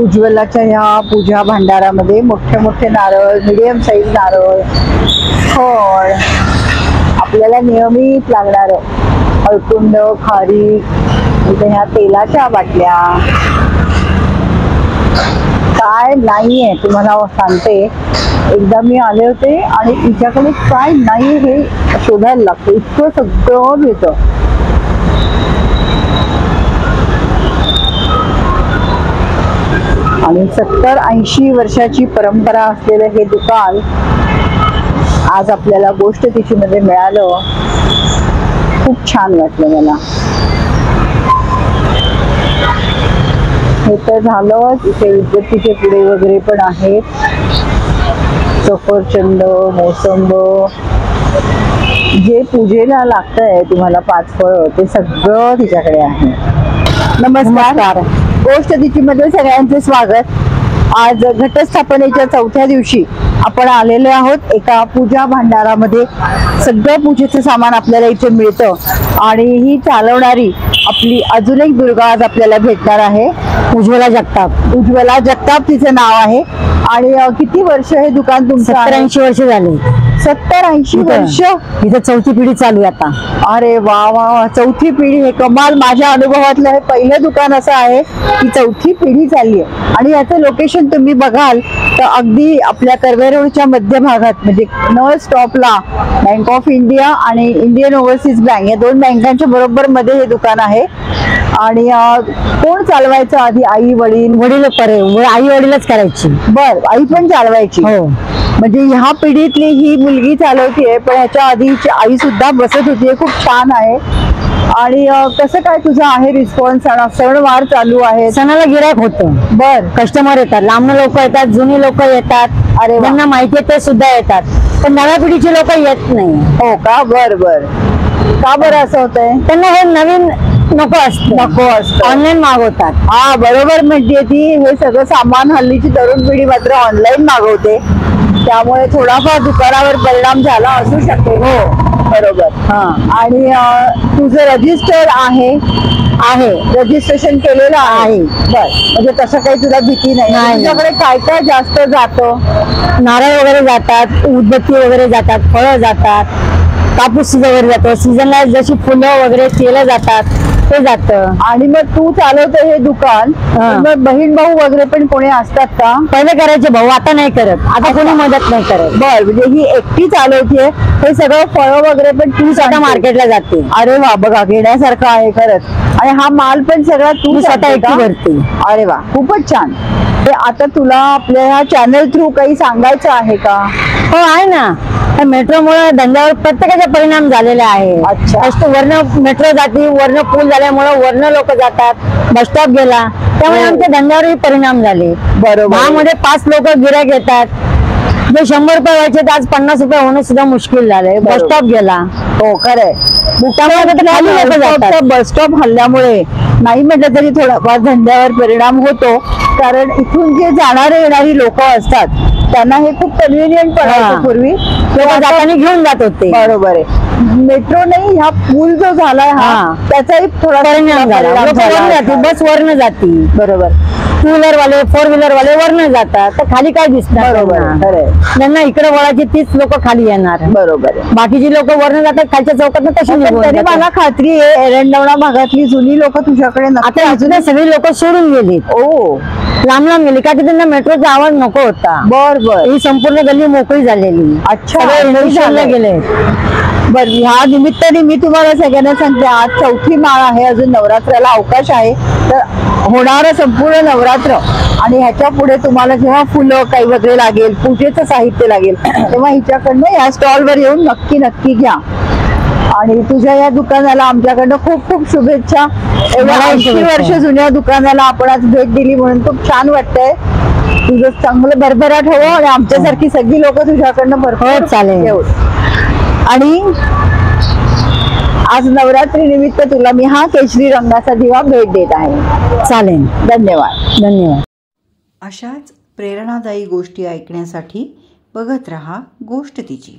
उज्ज्वलाच्या ह्या पूजा भांडारामध्ये मोठे मोठे नारळ, मीडियम साईज नारळ, फळ, आपल्याला नियमित लागणार हळकुंड, खारीक, इथे ह्या तेलाच्या बाटल्या, काय नाहीये तुम्हाला सांगते. एकदा मी आले होते आणि तिच्याकडे काय नाही हे शोधायला लागतं, इतकं सगळं मिळतं. आणि 70-80 वर्षाची परंपरा असलेलं हे दुकान आज आपल्याला गोष्ट तिचीमध्ये मिळालं. खूप छान वाटलं मला. हे तर झालं. इथे उदबत्तीचे पुडे वगैरे पण आहेत, सफरचंद, मोसंब, जे पूजेला लागतंय तुम्हाला 5 फळं ते सगळं तिच्याकडे आहे. नमस्कार, गोष्ट तिचीमध्ये सगळ्यांचे स्वागत. आज घटस्थापनेच्या 4थ्या दिवशी आपण आलेलो आहोत एका पूजा भांडारामध्ये. सगळं पूजेचं सामान आपल्याला इथे मिळतं आणि ही चालवणारी आपली अजून एक दुर्गा आज आपल्याला भेटणार आहे, उज्ज्वला जगताप. उज्ज्वला जगताप तिचं नाव आहे. आणि किती वर्ष हे दुकान तुमचं? 70-80 वर्ष झाले. 70-80 वर्ष. इथं 4थी पिढी चालू आहे आता. अरे वा वा, 4थी पिढी. हे कमाल. माझ्या अनुभवातलं हे पहिलं दुकान असं आहे की 4थी पिढी चालली आहे. आणि याचं लोकेशन तुम्ही बघाल तर अगदी आपल्या कर्वे रोडच्या मध्य भागात, म्हणजे नळ स्टॉपला बँक ऑफ इंडिया आणि इंडियन ओव्हरसीज बँक या 2 बँकांच्या बरोबर मध्ये हे दुकान आहे. आणि कोण चालवायचं आधी? आई वडील आई वडीलच करायची. बर, आई पण चालवायची. हो, म्हणजे ह्या पिढीतली ही मुलगी चालवतीये, पण ह्याच्या आधीची आई सुद्धा बसत होती. खूप छान आहे. आणि कसं काय तुझं आहे रिस्पॉन्स? सणवार चालू आहे, सणाला गिरायक होतं. बर, कस्टमर येतात, लांब लोक येतात, जुनी लोक येतात. अरे त्यांना माहिती आहे ते सुद्धा येतात, पण नव्या पिढीची लोक येत नाही. हो का? बर बर. का बरं असं होतंय? त्यांना हे नवीन नको असतं, ऑनलाईन मागवतात. हा, बरोबर म्हणते ती. हे सगळं सामान हल्लीची तरुण पिढी मात्र ऑनलाईन मागवते, त्यामुळे थोडाफार दुकानावर परिणाम झाला असू शकतो. हो बरोबर. हा, आणि तुझं रजिस्टर आहे? रजिस्ट्रेशन केलेलं आहे. बर, म्हणजे तसं काही तुला भीती नाही? तुझ्याकडे काय काय जास्त जातं? नारळ वगैरे जातात, उदबत्ती वगैरे जातात, फळं जातात, कापूस वगैरे जातो. सीझनला जशी फुलं वगैरे केलं जातात ते जातं. आणि मग तू चालवते हे दुकान, मग बहीण भाऊ वगैरे पण कोणी असतात का? पहिले करायचे भाऊ, आता नाही करत. आता कोणी मदत नाही करत. बर, म्हणजे ही एकटी चालवते हे सगळं. फळं वगैरे पण तू स्वतः मार्केटला जाते. अरे वा, बघा घेण्यासारखं आहे खरंच. आणि हा माल पण सगळा तू स्वतः एकटी भरते. अरे वा, खूपच छान. ते आता तुला आपल्या ह्या चॅनल थ्रू काही सांगायचं आहे का? हो आहे ना. मेट्रोमुळे धंद्यावर प्रत्येकाचा परिणाम झालेला आहे. अच्छा. वर्ण मेट्रो जाती, वर्ण पूल झाल्यामुळे वर्ण लोक जातात, बस स्टॉप गेला, त्यामुळे आमच्या धंद्यावरही परिणाम झाले. बरोबर. मध्ये 5 लोक गिरायक येतात, जे 100 रुपये व्हायचे तर आज 50 रुपये होणं सुद्धा मुश्किल झालंय. बस स्टॉप गेला. हो खरंय. बस स्टॉप हल्ल्यामुळे नाही म्हटलं तरी थोडाफार धंद्यावर परिणाम होतो, कारण इथून जे जाणारे येणारी लोक असतात त्यांना हे खूप कन्व्हिनियंट पडायचं. पूर्वी जाताना घेऊन जात होते. बरोबर आहे. मेट्रो नाही, हा पूल जो झालाय हा त्याचाही थोडा परिणाम झाला. बस वर्ण जाती. बरोबर. 2 व्हीलर वाले, 4 व्हीलर वाले वर्ण जातात, तर खाली काय दिसणार? बरोबर. त्यांना इकडे वळायची 30 लोक खाली येणार. बरोबर. बाकीची लोक वर्ण जातात खालच्या चौकात. तरी मला खात्री आहे एरंडवणा भागातली जुनी लोक तुझ्याकडे आता अजून सगळी लोक सोडून गेली. ओ, लांब गेली का? त्यांना मेट्रोचा आवाज नको होता. बर बर. ही संपूर्ण गल्ली मोकळी झालेली. अच्छा, गेले. बर, ह्या निमित्ताने मी तुम्हाला सगळ्यांना सांगते, आज 4थी माळ आहे, अजून नवरात्राला अवकाश आहे. तर होणारं संपूर्ण नवरात्र आणि ह्याच्या पुढे तुम्हाला जेव्हा फुलं काही वगैरे लागेल, पूजेचं साहित्य लागेल, तेव्हा हिच्याकडनं या स्टॉलवर येऊन नक्की घ्या. आणि तुझ्या या दुकानाला आमच्याकडनं खूप खूप शुभेच्छा. एवढ्या 80 वर्ष जुन्या दुकानाला आपण आज भेट दिली म्हणून खूप छान वाटतंय. तुझं चांगलं भरभराट हवं आणि आमच्यासारखी सगळी लोक तुझ्याकडनं भरपूर चालेल. आणि आज नवरात्री निमित्त तुला मी हा केशरी रंगाचा दिवा भेट देत आहे. चालेल. धन्यवाद. अशाच प्रेरणादायी गोष्टी ऐकण्यासाठी बघत रहा गोष्ट तिची.